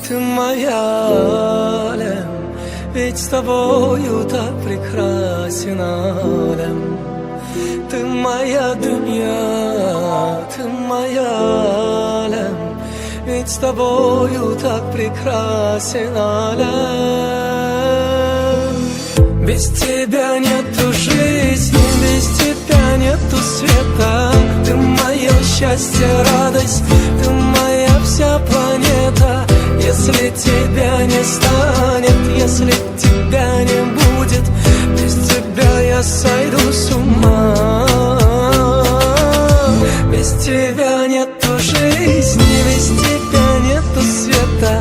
ты моя, Лем, ведь с тобою так прекрасен алем. Ты моя дунья, ты моя, Лем, ведь с тобою так прекрасен алем. Без тебя нету жизни, без тебя нету света. Ты мое счастье, радость, ты моя вся планета. Если тебя не станет, если тебя не будет, без тебя я сойду с ума. Без тебя нету жизни, без тебя нету света.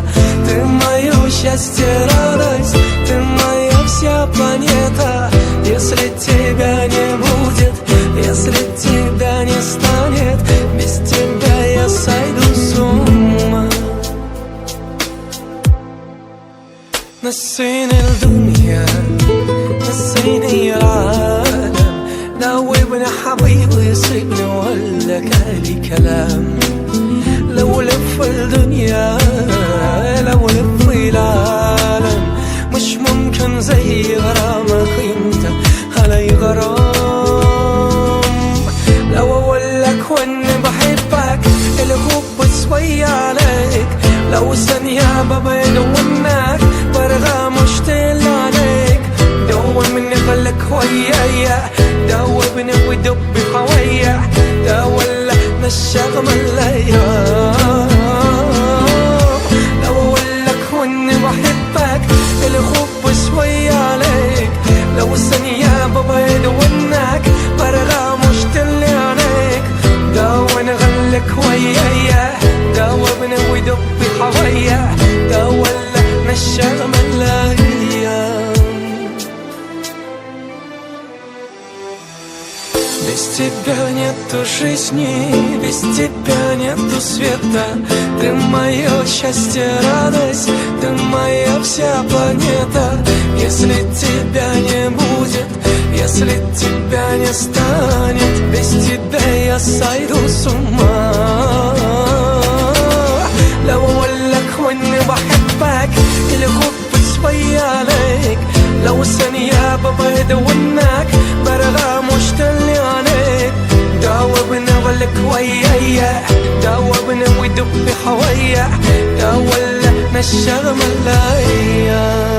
Ты мое счастье, радость, ты моя вся планета. Если тебя не будет, если тебя не станет, без тебя я сойду с ума. نسيني الدنيا نسيني العالم، دوبني حبيبي يصيبني ولا كالي كلام. لو لف الدنيا لو لف العالم مش ممكن زي غرامك انت علي غرام. لو اقولك واني بحبك الحب شوية عليك، لو ثانية ببعد عنك برغى مشتاق عليك. دوبني خليك ويايا، دوبني ودب حوايا، دولنا الشغم الايام. لو اقولك واني بحبك الحب شوية عليك، لو ثانية ببعد عنك برغى مشتاق عليك. دوبني خليك ويايا، دوبني ودب حوايا، دولنا الشغم الايام. Без тебя нету жизни, без тебя нету света. Ты мое счастье, радость, ты моя вся планета. Если тебя не будет, если тебя не станет, без тебя я сойду с ума. لو اقولك واني بحبك الحب شوية عليك، لو ثانية ببعد عنك برغى مشتاق عليك. دوبني خليك ويايا، دوبني ودب حوايا، دولنا الشغم الايام.